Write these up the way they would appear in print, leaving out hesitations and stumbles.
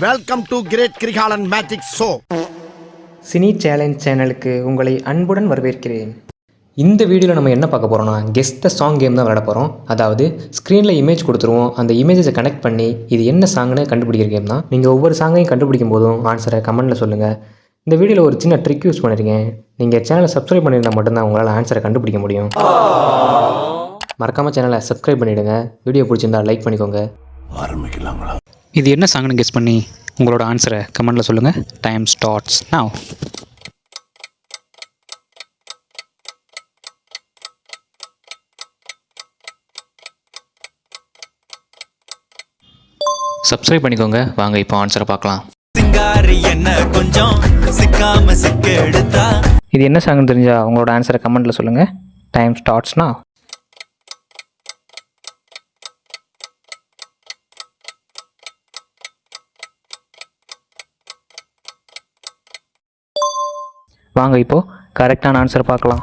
Welcome to great Kirikalan magic show. Cine challenge சேனலுக்கு உங்களை அன்புடன் வரவேற்கிறேன். இந்த வீடியோவில் நம்ம என்ன பார்க்க போகிறோம்னா கெஸ் த சாங் கேம் தான் விளையாட போகிறோம். அதாவது ஸ்க்ரீனில் இமேஜ் கொடுத்துருவோம், அந்த இமேஜஸை கனெக்ட் பண்ணி இது என்ன சாங்னு கண்டுபிடிக்கிற கேம் தான். நீங்கள் ஒவ்வொரு சாங்கையும் கண்டுபிடிக்கும் போதும் ஆன்சரை கமெண்ட்டில் சொல்லுங்கள். இந்த வீடியோவில் ஒரு சின்ன ட்ரிக் யூஸ் பண்ணியிருக்கேன். நீங்கள் சேனலை சப்ஸ்கிரைப் பண்ணியிருந்தால் மட்டும்தான் உங்களால் ஆன்சரை கண்டுபிடிக்க முடியும். மறக்காமல் சேனலை சப்ஸ்கிரைப் பண்ணிவிடுங்க. வீடியோ பிடிச்சிருந்தால் லைக் பண்ணிக்கோங்க. ஆரம்பிக்கலாங்களா? இது என்ன சாங்னு கெஸ் பண்ணி உங்களோட ஆன்சரை கமெண்ட்டில் சொல்லுங்கள். Time starts now. சப்ஸ்கிரைப் பண்ணிக்கோங்க. வாங்க இப்போ ஆன்சரை பார்க்கலாம். இது என்ன சாங்னு தெரிஞ்சால் உங்களோட ஆன்சரை கமெண்ட்டில் சொல்லுங்கள். Time starts now. வாங்க இப்போ கரெக்டான ஆன்சர் பார்க்கலாம்.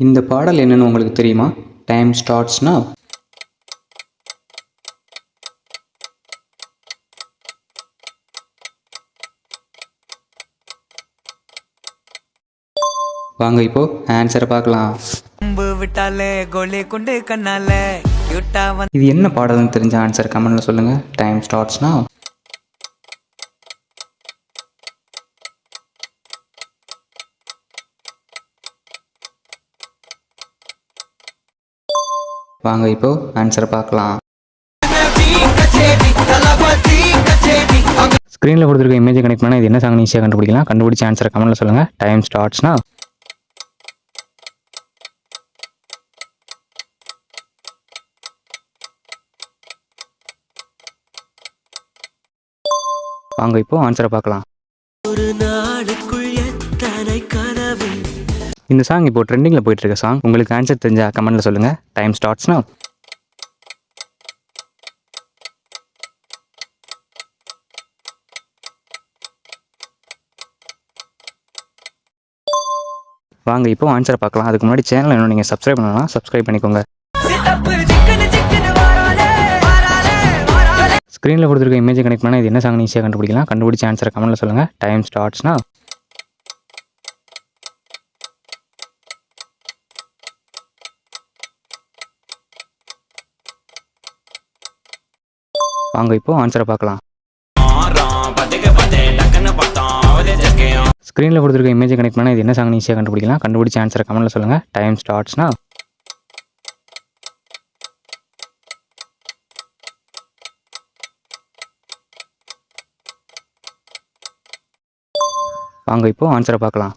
இந்த பாடல் என்னன்னு உங்களுக்கு தெரியுமா? Time starts now. வாங்க இப்போ ஆன்சரை பார்க்கலாம். இது என்ன பாடல்னு தெரிஞ்ச ஆன்சர் கமெண்ட்ல சொல்லுங்க. Time starts now. வாங்க இப்போ ஆன்சரை பார்க்கலாம். ஸ்க்ரீனில் கொடுத்துருக்க இமேஜை கனெக்ட் பண்ணால் இது என்ன சாங் ஈஸியாக கண்டுபிடிக்கலாம். கண்டுபிடிச்ச ஆன்சரை கமெண்ட்டில் சொல்லுங்கள். டைம் ஸ்டார்ட்ஸ்னா வாங்க இப்போ ஆன்சரை பார்க்கலாம். இந்த சாங் இப்போ ட்ரெண்டிங்கில் போயிட்டு இருக்க சாங். உங்களுக்கு ஆன்சர் தெரிஞ்சா கமெண்ட்டில் சொல்லுங்கள். டைம் ஸ்டார்ட்ஸ்னா வாங்க இப்போ ஆன்சரை பார்க்கலாம். அதுக்கு முன்னாடி சேனல் இன்னும் நீங்கள் சப்ஸ்கிரைப் பண்ணலாம், சப்ஸ்கிரைப் பண்ணிக்கோங்க. ஸ்க்ரீனில் கொடுத்துருக்க இமேஜை கனெக்ட் பண்ணால் இது என்ன சாங் ஈஸியாக கண்டுபிடிக்கலாம். கண்டுபிடிச்ச ஆன்சரை கமெண்ட்டில் சொல்லுங்கள். டைம் ஸ்டார்ட்ஸ்னா வாங்க இப்போ ஆன்சரை பார்க்கலாம். ஸ்க்ரீனில் கொடுத்துருக்க இமேஜை கனெக்ட் பண்ணால் இது என்ன சாங் ஈஸியாக கண்டுபிடிக்கலாம். கண்டுபிடிச்ச ஆன்சரை கமெண்ட்டில் சொல்லுங்கள். டைம் ஸ்டார்ட்ஸ்னா வாங்க இப்போ ஆன்சரை பார்க்கலாம்.